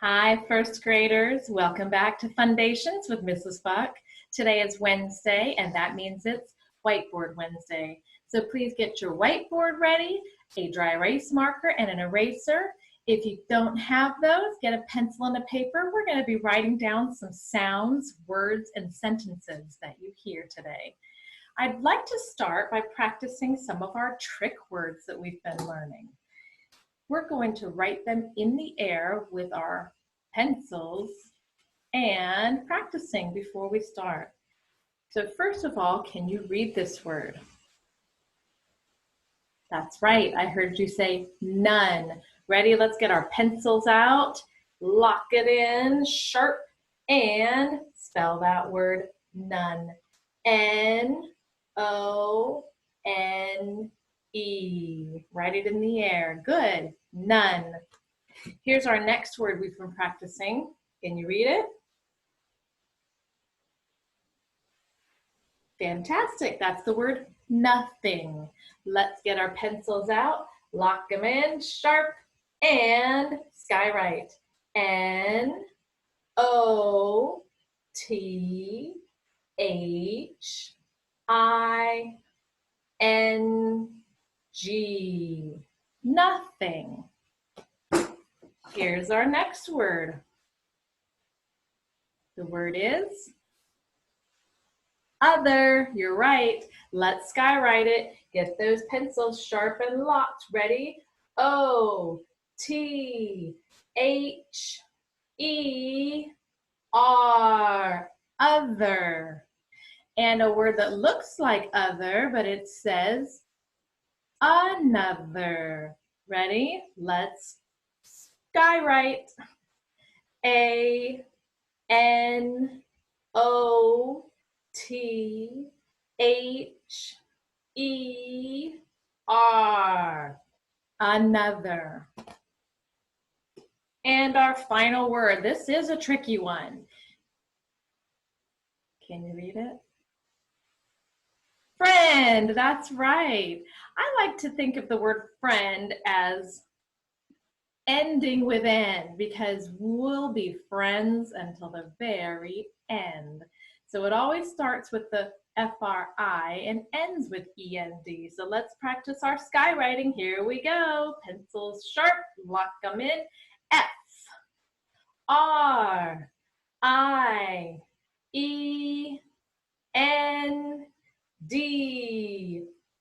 Hi, first graders. Welcome back to Fundations with Mrs. Buck. Today is Wednesday, and that means it's Whiteboard Wednesday. So please get your whiteboard ready, a dry erase marker, and an eraser. If you don't have those, get a pencil and a paper. We're going to be writing down some sounds, words, and sentences that you hear today. I'd like to start by practicing some of our trick words that we've been learning. We're going to write them in the air with our pencils and practicing before we start. So first of all, can you read this word? That's right, I heard you say none. Ready? Let's get our pencils out, lock it in, sharp, and spell that word none. N-O-N-E. Write it in the air. Good. None. Here's our next word we've been practicing. Can you read it? Fantastic. That's the word nothing. Let's get our pencils out, lock them in, sharp, and skywrite. N-O-T-H-I-N-G. Nothing. Here's our next word. The word is other. You're right. Let's skywrite it. Get those pencils sharp and locked. Ready? O-T-H-E-R. Other. And a word that looks like other, but it says another. Ready? Let's skywrite. A-N-O-T-H-E-R. Another. And our final word. This is a tricky one. Can you read it? Friend. That's right. I like to think of the word friend as ending with N, because we'll be friends until the very end. So it always starts with the F-R-I and ends with E-N-D. So let's practice our skywriting. Here we go. Pencils sharp, lock them in. F-R-I-E-N-D.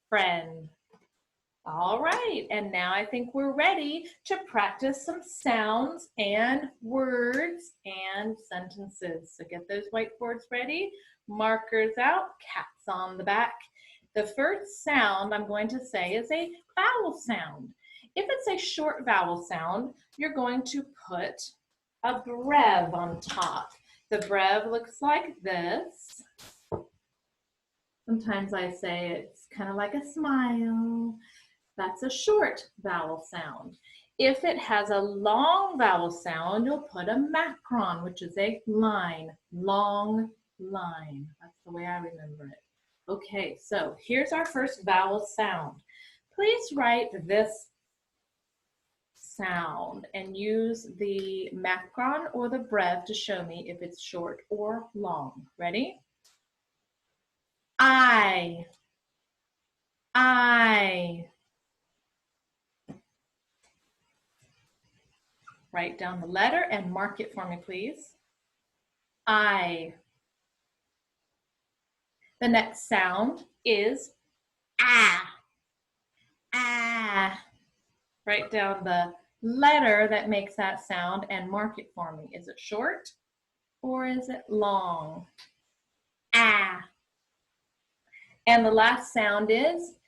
Friend. All right, and now I think we're ready to practice some sounds and words and sentences. So get those whiteboards ready, markers out, cats on the back. The first sound I'm going to say is a vowel sound. If it's a short vowel sound, you're going to put a brev on top. The brev looks like this. Sometimes I say it's kind of like a smile. That's a short vowel sound. If it has a long vowel sound, you'll put a macron, which is a line, long line. That's the way I remember it. Okay, so here's our first vowel sound. Please write this sound and use the macron or the brev to show me if it's short or long. Ready? I. Write down the letter and mark it for me, please. I. The next sound is ah. Ah. Write down the letter that makes that sound and mark it for me. Is it short or is it long? Ah. And the last sound is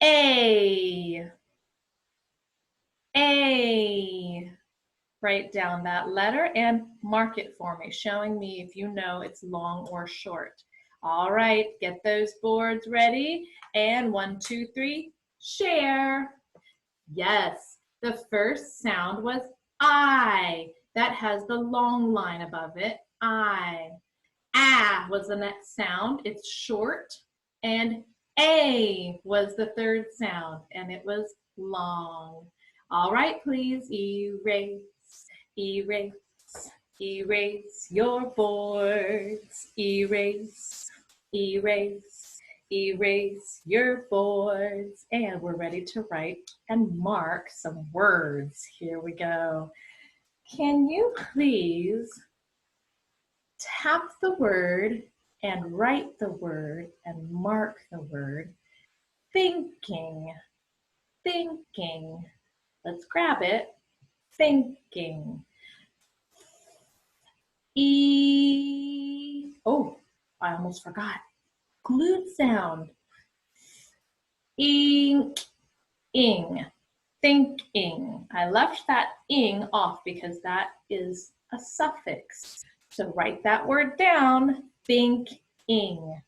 A. A. Write down that letter and mark it for me, showing me if you know it's long or short. All right, get those boards ready. And 1, 2, 3, share. Yes, the first sound was I. That has the long line above it, I. Ah was the next sound, it's short. And A was the third sound, and it was long. All right, please erase, erase, Erase your boards. Erase, erase, erase your boards. And we're ready to write and mark some words. Here we go. Can you please tap the word and write the word and mark the word? Thinking, thinking. Let's grab it. Thinking. Oh, I almost forgot. Glued sound. Ing, ing. Thinking. I left that ing off because that is a suffix. So write that word down. Thinking.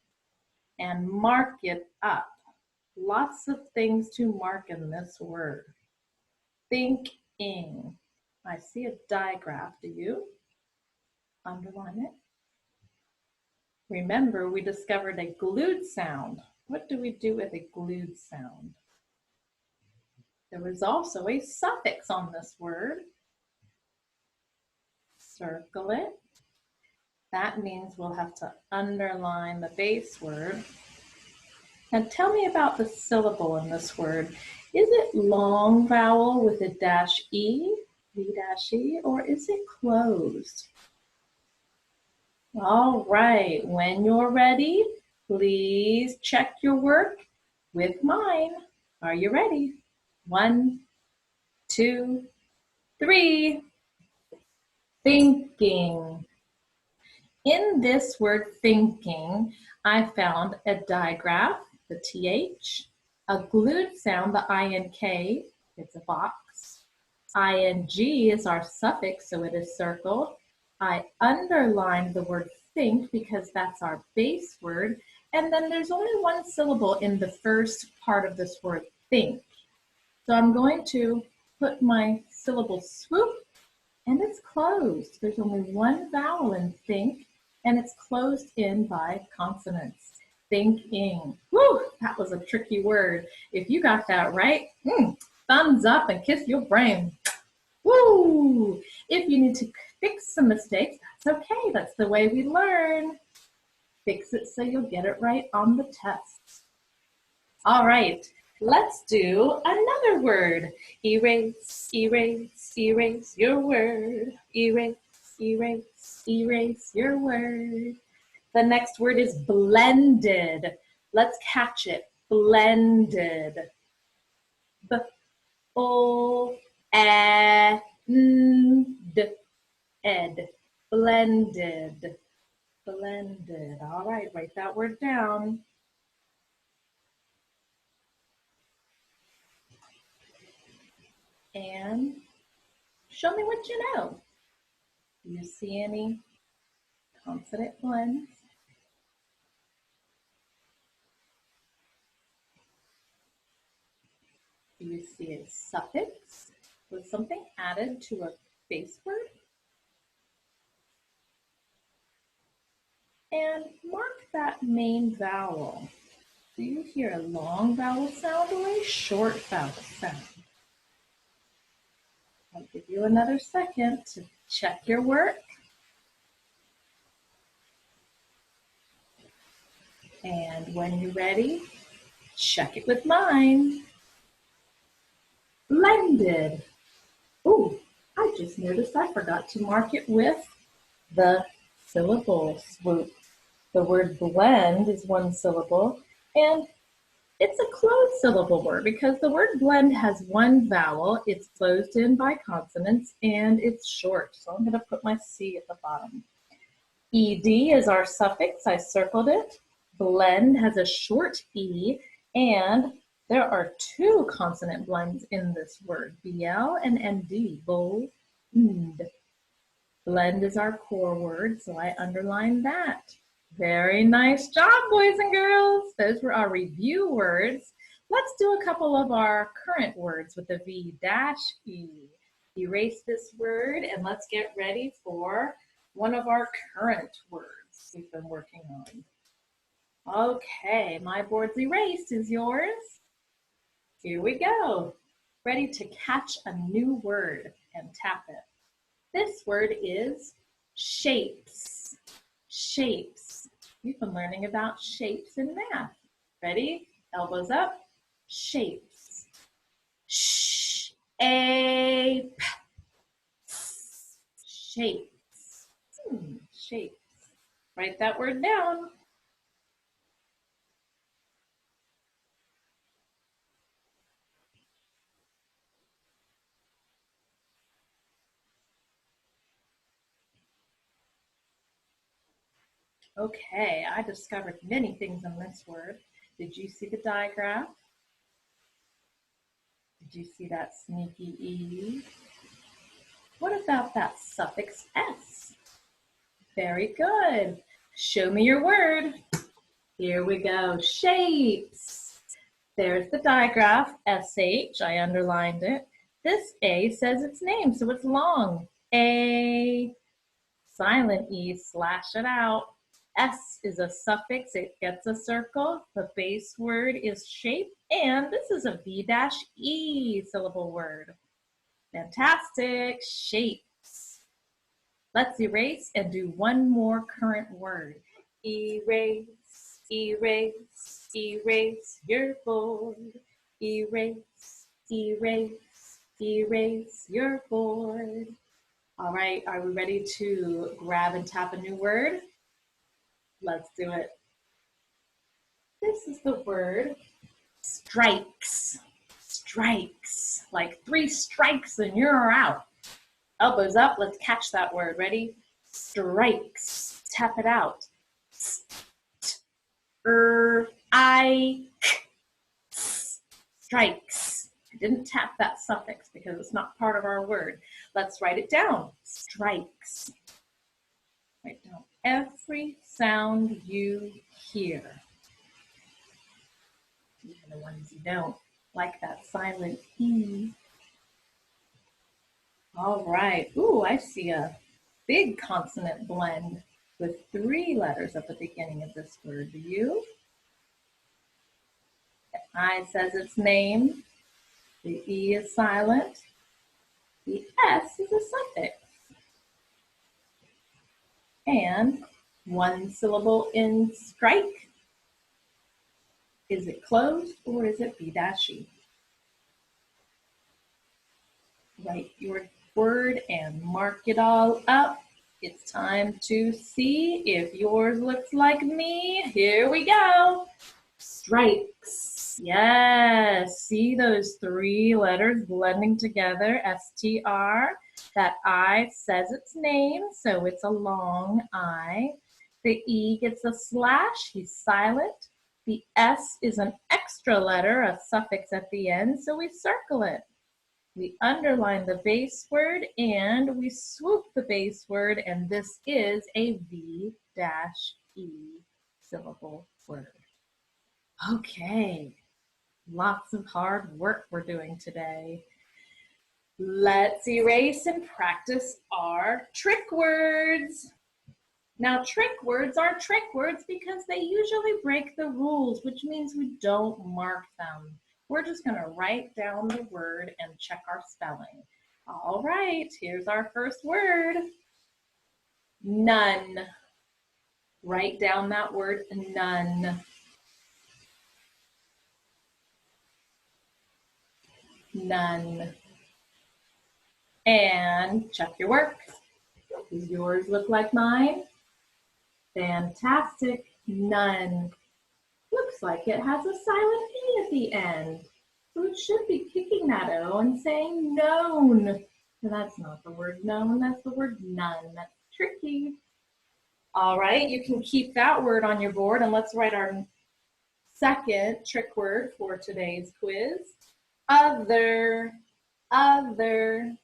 And mark it up. Lots of things to mark in this word. Thinking. I see a digraph. Do you? Underline it. Remember, we discovered a glued sound. What do we do with a glued sound? There was also a suffix on this word. Circle it. That means we'll have to underline the base word. Now tell me about the syllable in this word. Is it long vowel with a dash E, V-E, or is it closed? All right, when you're ready, please check your work with mine. Are you ready? 1, 2, 3. Thinking. In this word thinking, I found a digraph, the TH, a glued sound, the INK, it's a box. ING is our suffix, so it is circled. I underlined the word think because that's our base word. And then there's only one syllable in the first part of this word, think. So I'm going to put my syllable swoop, and it's closed. There's only one vowel in think, and it's closed in by consonants. Thinking. Woo, that was a tricky word. If you got that right, thumbs up and kiss your brain. Woo! If you need to fix some mistakes, that's okay. That's the way we learn. Fix it so you'll get it right on the test. All right, let's do another word. Erase, erase, erase your word. Erase, erase, erase your word. The next word is blended. Let's catch it. Blended. B-O-N-D. Ed. Blended. Blended. All right, write that word down. And show me what you know. Do you see any consonant blends? Do you see a suffix with something added to a base word? And mark that main vowel. Do you hear a long vowel sound or a short vowel sound? I'll give you another second to check your work. And when you're ready, check it with mine. Blended. Ooh, I just noticed I forgot to mark it with the syllable swoop. The word blend is one syllable, and it's a closed syllable word because the word blend has one vowel, it's closed in by consonants, and it's short. So I'm going to put my C at the bottom. ED is our suffix, I circled it. Blend has a short E, and there are two consonant blends in this word, BL and ND, blend. Blend is our core word, so I underlined that. Very nice job, boys and girls. Those were our review words. Let's do a couple of our current words with the V-E. Erase this word and let's get ready for one of our current words we've been working on. Okay, my board's erased. Is yours? Here we go. Ready to catch a new word and tap it. This word is Shapes, shapes. We've been learning about shapes in math. Ready? Elbows up. Shapes. Shape. Shapes. Shapes. Write that word down. Okay, I discovered many things in this word. Did you see the diagram? Did you see that sneaky E? What about that suffix S? Very good. Show me your word. Here we go, shapes. There's the digraph, SH, I underlined it. This A says its name, so it's long. A, silent E, slash it out. S is a suffix, it gets a circle. The base word is shape, and this is a V-E syllable word. Fantastic, shapes. Let's erase and do one more current word. Erase, erase, erase your board. Erase, erase, erase your board. All right, are we ready to grab and tap a new word? Let's do it. This is the word strikes. Strikes, like 3 strikes and you're out. Elbows up, let's catch that word. Ready? Strikes. Tap it out. Strikes. I didn't tap that suffix because it's not part of our word. Let's write it down. Strikes. Write down every sound you hear. Even the ones you don't, like that silent E. All right. Ooh, I see a big consonant blend with 3 letters at the beginning of this word. Do you? The I says its name. The E is silent. The S is a suffix. And 1 syllable in strike. Is it closed or is it V-E? Write your word and mark it all up. It's time to see if yours looks like me. Here we go. Strikes. Yes. See those 3 letters blending together. STR. That I says its name, so it's a long I. The E gets a slash. He's silent. The S is an extra letter, a suffix at the end, so we circle it. We underline the base word and we swoop the base word, and this is a V-E syllable word. Okay, lots of hard work we're doing today. Let's erase and practice our trick words. Now, trick words are trick words because they usually break the rules, which means we don't mark them. We're just going to write down the word and check our spelling. All right, here's our first word. None. Write down that word, none. None. And check your work. Does yours look like mine? Fantastic. None. Looks like it has a silent E at the end. So it should be kicking that O and saying known. And that's not the word known, that's the word none. That's tricky. All right, you can keep that word on your board, and let's write our second trick word for today's quiz. Other, other.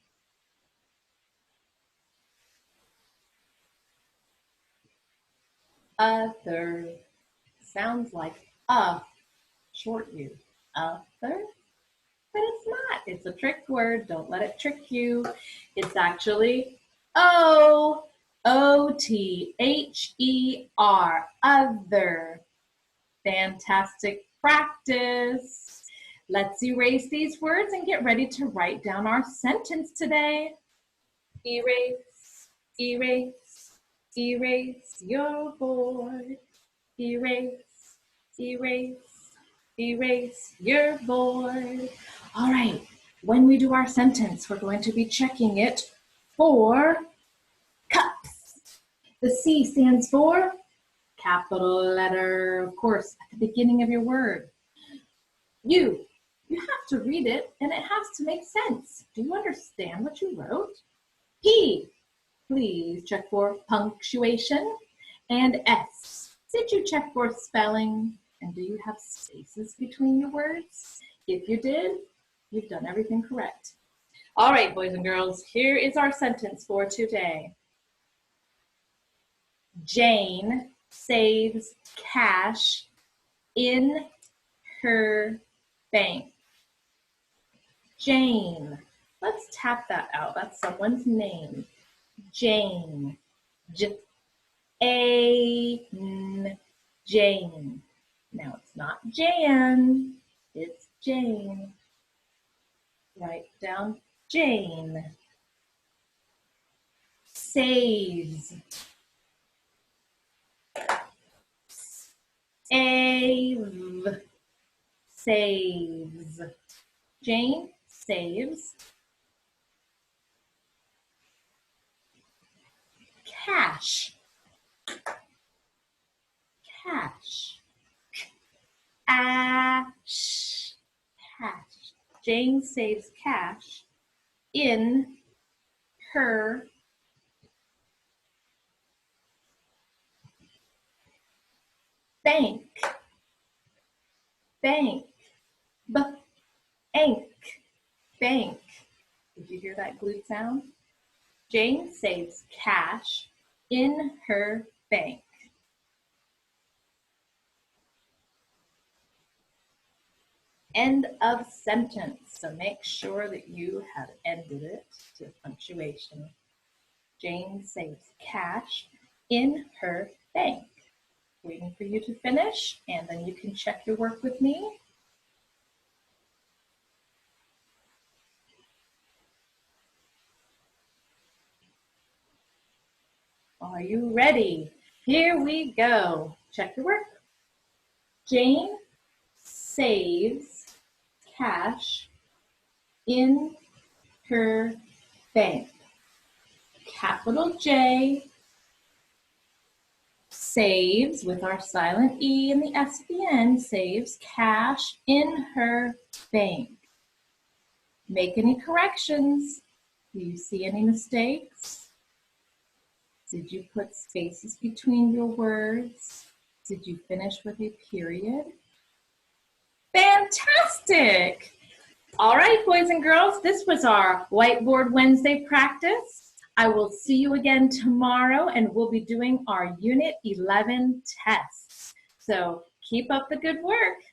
Other. Sounds like short U. Other, but it's not. It's a trick word. Don't let it trick you. It's actually O-O-T-H-E-R, other. Fantastic practice. Let's erase these words and get ready to write down our sentence today. Erase, erase, Erase your board. Erase, erase, erase your board. All right, when we do our sentence, we're going to be checking it for cups. The C stands for capital letter, of course, at the beginning of your word. You have to read it and it has to make sense. Do you understand what you wrote? P, please check for punctuation. And S, did you check for spelling? And do you have spaces between your words? If you did, you've done everything correct. All right, boys and girls, here is our sentence for today. Jane saves cash in her bank. Jane. Let's tap that out. That's someone's name. Jane. J-A-N. Jane. Now it's not Jan, it's Jane. Write down Jane. Saves. Save. Saves. Jane saves cash. Cash. Ash. Cash. Jane saves cash in her bank. Bank. Bank. Bank. Did you hear that glute sound? Jane saves cash in her bank. End of sentence. So make sure that you have ended it to punctuation. Jane saves cash in her bank. Waiting for you to finish, and then you can check your work with me. Are you ready? Here we go. Check your work. Jane saves cash in her bank. Capital J, saves with our silent E and the S at the end, saves cash in her bank. Make any corrections? Do you see any mistakes? Did you put spaces between your words? Did you finish with a period? Fantastic! All right, boys and girls, this was our Whiteboard Wednesday practice. I will see you again tomorrow, and we'll be doing our Unit 11 tests. So keep up the good work.